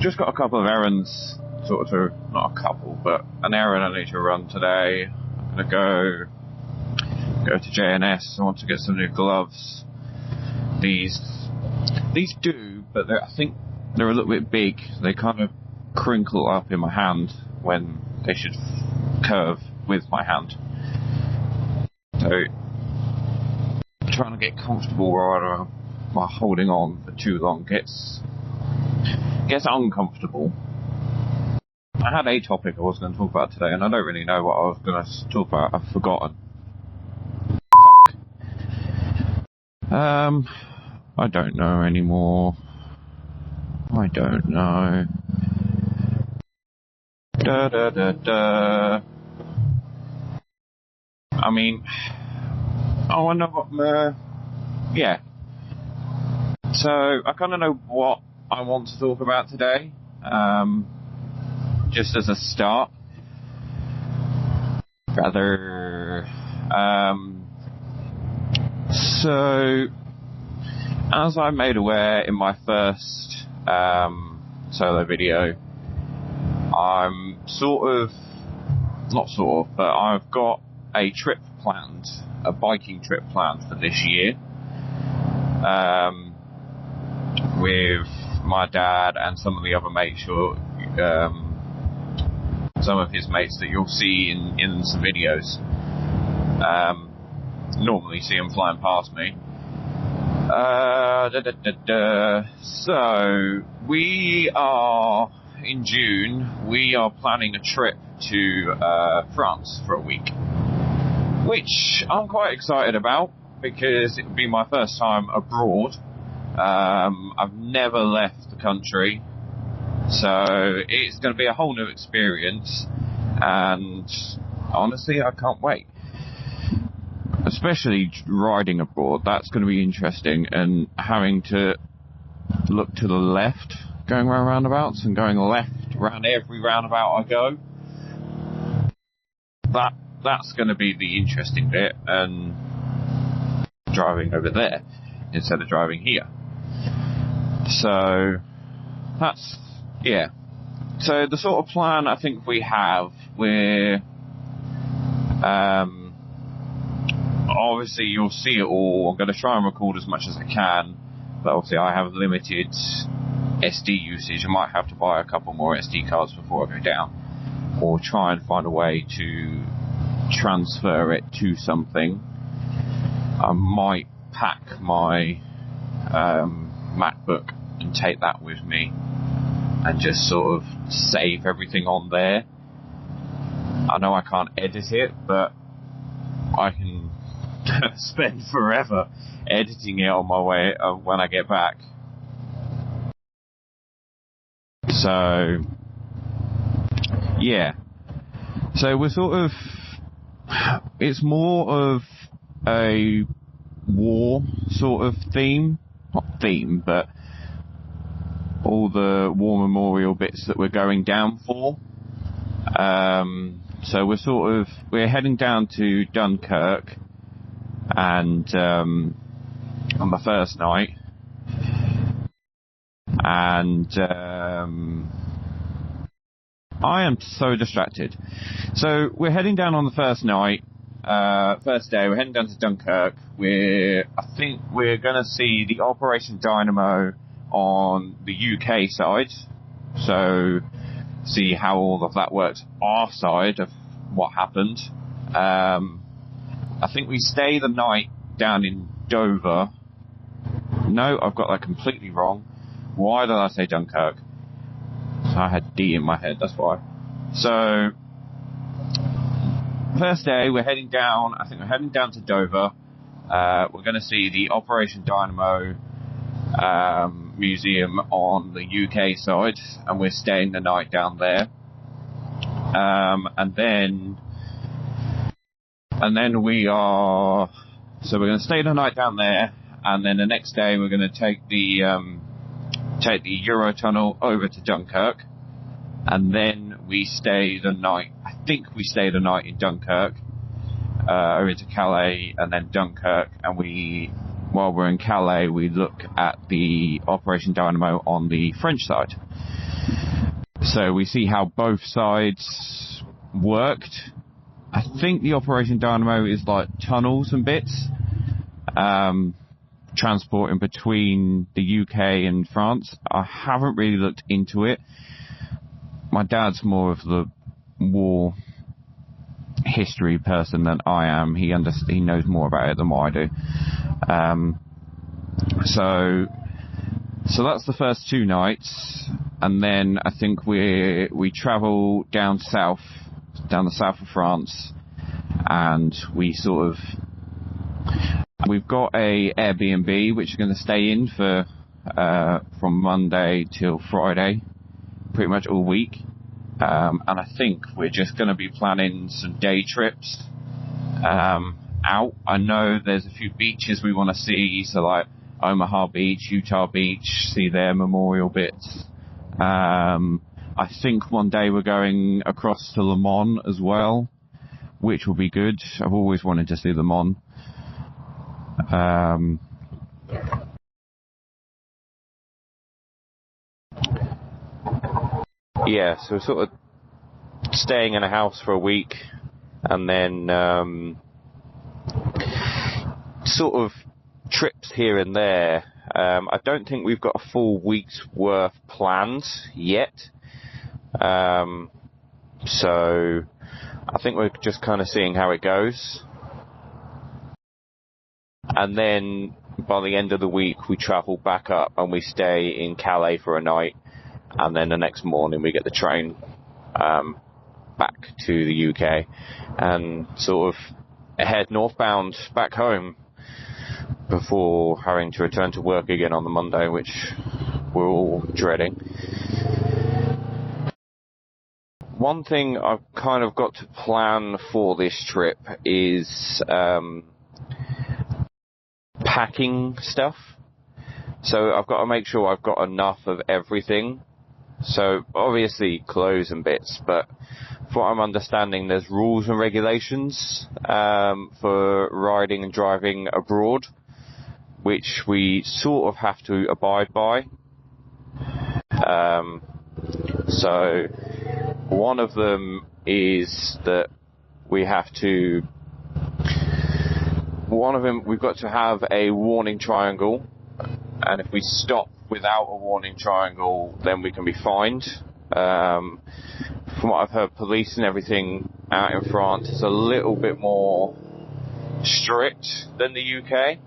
just got a couple of errands, sort of, not a couple, but an errand I need to run today. I'm going to go to J&S. I want to get some new gloves. These do, but I think they're a little bit big. They kind of crinkle up in my hand when they should curve with my hand. So, trying to get comfortable while holding on for too long gets uncomfortable. I had a topic I was going to talk about today, and I don't really know what I was going to talk about. I've forgotten. I don't know anymore. I don't know. I mean, oh, I know what. Yeah. So I kind of know what I want to talk about today. Just as a start, rather. So, as I made aware in my first solo video, I'm but I've got a trip planned, a biking trip planned for this year, with my dad and some of the other mates, some of his mates that you'll see in some videos. Normally see them flying past me. So we are in June. We are planning a trip to France for a week, which I'm quite excited about because it will be my first time abroad. I've never left the country, so it's going to be a whole new experience, and honestly, I can't wait. Especially riding abroad, that's going to be interesting, and having to look to the left going around roundabouts and going left around every roundabout I go. That's going to be the interesting bit, and driving over there instead of driving here. So that's, yeah. So the sort of plan I think we have, obviously you'll see it all. I'm going to try and record as much as I can, but obviously I have limited SD usage. I might have to buy a couple more SD cards before I go down, or try and find a way to transfer it to something. I might pack my MacBook and take that with me and just sort of save everything on there. I know I can't edit it, but I can spend forever editing it on my way when I get back. So, yeah. So we're sort of, it's more of a war sort of theme. Not theme, but all the war memorial bits that we're going down for. So we're heading down to Dunkirk, and on the first night, and I am so distracted. So we're heading down on the first night, first day. We're heading down to Dunkirk. I think we're going to see the Operation Dynamo on the UK side. So see how all of that works our side of what happened. I think we stay the night down in Dover. No, I've got that completely wrong. Why did I say Dunkirk? So I had D in my head, that's why. So, first day, we're heading down, I think we're heading down to Dover. We're going to see the Operation Dynamo museum on the UK side, and we're staying the night down there. And then we're going to stay the night down there, and then the next day we're going to take the Eurotunnel over to Dunkirk, and then we stay the night. I think we stay the night in Dunkirk, over to Calais, and then Dunkirk, and while we're in Calais, we look at the Operation Dynamo on the French side. So we see how both sides worked. I think the Operation Dynamo is like tunnels and bits, transporting between the UK and France. I haven't really looked into it. My dad's more of the war history person than I am. He knows more about it than what I do. So that's the first 2 nights, and then I think we travel down the south of France, and we've got a Airbnb which we're going to stay in for from Monday till Friday, pretty much all week. And I think we're just going to be planning some day trips out. I know there's a few beaches we want to see, so like Omaha Beach, Utah Beach, see their memorial bits. I think one day we're going across to Le Mans as well, which will be good. I've always wanted to see Le Mans. Yeah, so sort of staying in a house for a week, and then sort of trips here and there. I don't think we've got a full week's worth planned yet. So I think we're just kind of seeing how it goes. And then by the end of the week, we travel back up and we stay in Calais for a night. And then the next morning we get the train back to the UK and sort of head northbound back home before having to return to work again on the Monday, which we're all dreading. One thing I've kind of got to plan for this trip is packing stuff. So I've got to make sure I've got enough of everything. So obviously clothes and bits, but from what I'm understanding, there's rules and regulations for riding and driving abroad, which we sort of have to abide by. So one of them is that we've got to have a warning triangle, and if we stop without a warning triangle, then we can be fined. From what I've heard, police and everything out in France is a little bit more strict than the UK.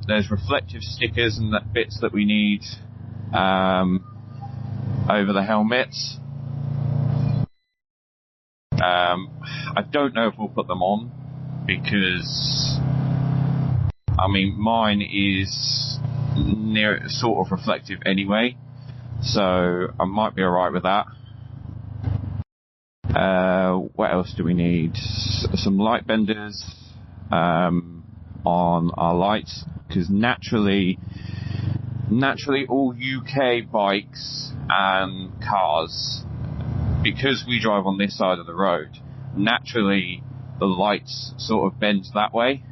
There's reflective stickers and bits that we need over the helmets. I don't know if we'll put them on, because mine is sort of reflective anyway, so I might be alright with that. What else do we need? Some light benders on our lights, because naturally all UK bikes and cars, because we drive on this side of the road, naturally the lights sort of bend that way.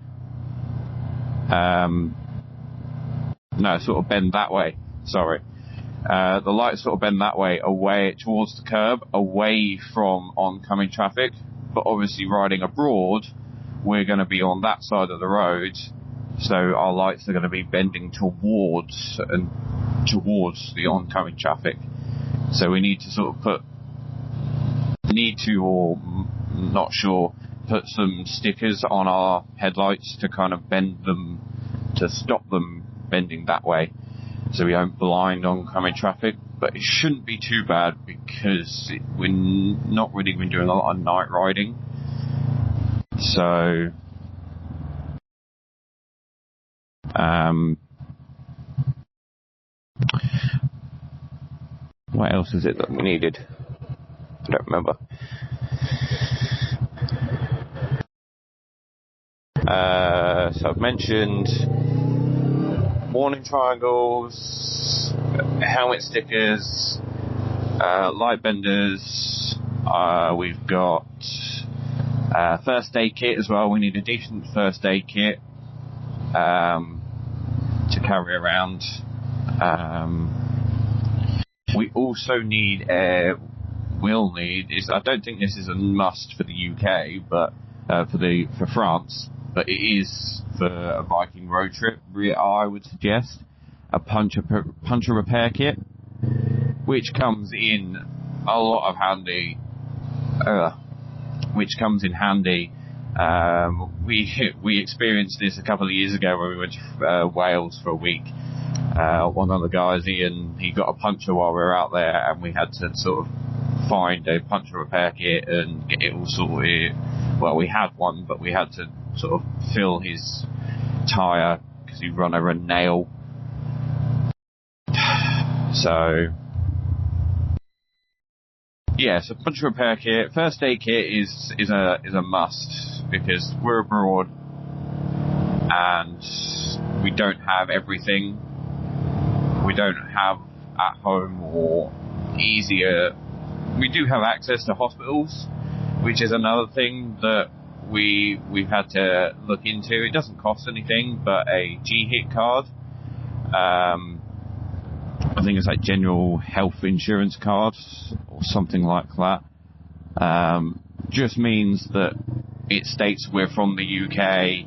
Sort of bend that way. Sorry. The lights sort of bend that way, away towards the curb, away from oncoming traffic. But obviously riding abroad, we're going to be on that side of the road, so our lights are going to be bending towards the oncoming traffic. So we need to sort of put some stickers on our headlights to kind of bend them, to stop them bending that way, so we don't blind oncoming traffic. But it shouldn't be too bad, because we're not really been doing a lot of night riding. So what else is it that we needed? I don't remember. So I've mentioned warning triangles, helmet stickers, light benders. We've got first aid kit as well. We need a decent first aid kit to carry around. We also need, I don't think this is a must for the UK, but for France, but it is for a biking road trip. I would suggest a puncture repair kit, which comes in a lot of handy. We experienced this a couple of years ago when we went to Wales for a week. One of the guys, Ian, he got a puncture while we were out there, and we had to sort of find a puncture repair kit and get it all sorted. Well, we had one, but we had to sort of fill his tyre because he'd run over a nail. So, yeah, so puncture repair kit. First aid kit is a must, because we're abroad and we don't have everything. We don't have at home or easier. We do have access to hospitals, which is another thing that we've had to look into. It doesn't cost anything, but a GHIT card. I think it's like general health insurance cards or something like that. Just means that it states we're from the UK,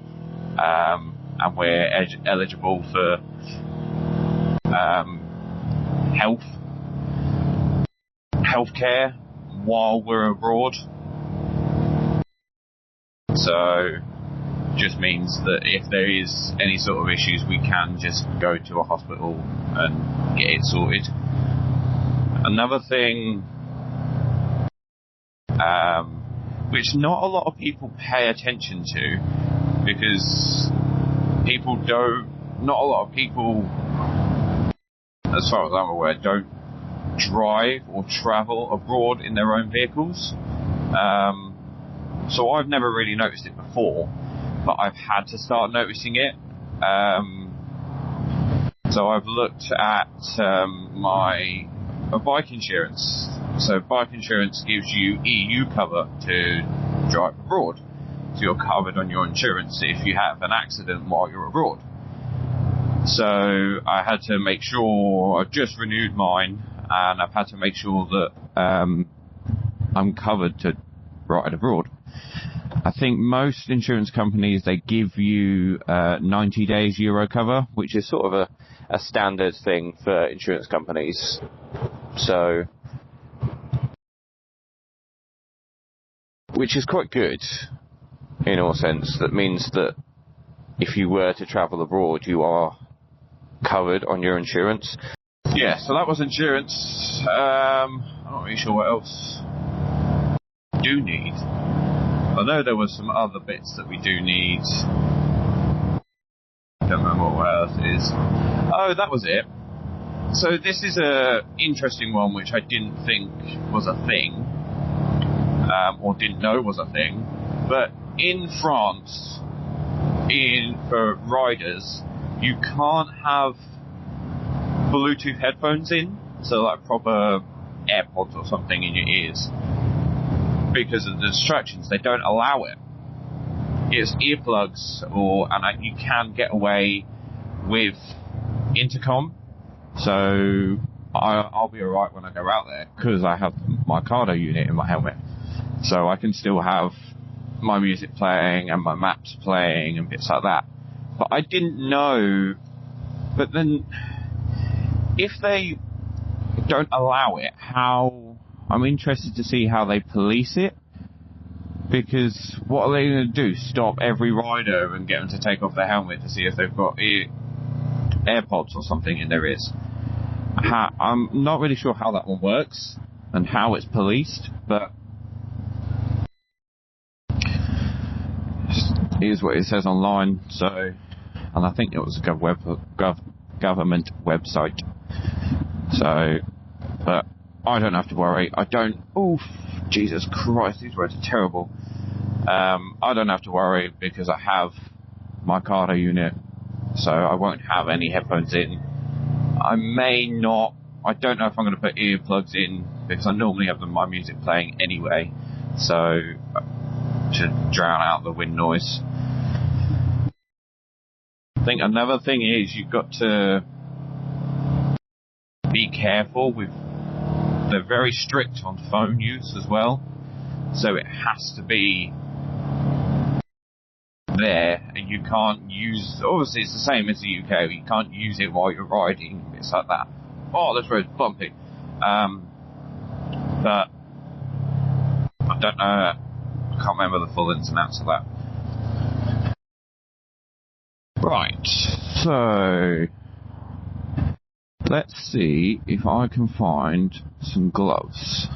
and we're eligible for healthcare while we're abroad. So just means that if there is any sort of issues, we can just go to a hospital and get it sorted. Another thing, which not a lot of people pay attention to, because not a lot of people, as far as I'm aware, don't drive or travel abroad in their own vehicles. So I've never really noticed it before, but I've had to start noticing it. So I've looked at my bike insurance. So bike insurance gives you EU cover to drive abroad. So you're covered on your insurance if you have an accident while you're abroad. So I had to make sure, I've just renewed mine, and I've had to make sure that I'm covered to ride abroad. I think most insurance companies, they give you 90 days Euro cover, which is sort of a standard thing for insurance companies. So, which is quite good in all sense. That means that if you were to travel abroad, you are covered on your insurance. Yeah, so that was insurance. I'm not really sure what else we do need. I know there was some other bits that we do need. I don't remember what else it is. Oh, that was it. So this is a interesting one which I didn't think was a thing, or didn't know was a thing. But in France, for riders, you can't have Bluetooth headphones in, so like proper AirPods or something in your ears, because of the distractions. They don't allow it. It's earplugs, and you can get away with intercom. So I'll be alright when I go out there, because I have my Cardo unit in my helmet, so I can still have my music playing and my maps playing and bits like that. But I didn't know. But then, if they don't allow it, I'm interested to see how they police it. Because what are they going to do? Stop every rider and get them to take off their helmet to see if they've got AirPods or something in their ears? I'm not really sure how that one works and how it's policed, but here's what it says online. So, and I think it was a government website. So, but I don't have to worry. Oh, Jesus Christ, these words are terrible. I don't have to worry because I have my Cardo unit, so I won't have any headphones in. I don't know if I'm going to put earplugs in, because I normally have my music playing anyway, so to drown out the wind noise. I think another thing is you've got to be careful with they're very strict on phone use as well. So it has to be there, and you can't use, obviously it's the same as the UK, you can't use it while you're riding, bits like that. Oh, this road's bumpy. But I don't know, I can't remember the full ins and outs of that. Right, so let's see if I can find some gloves.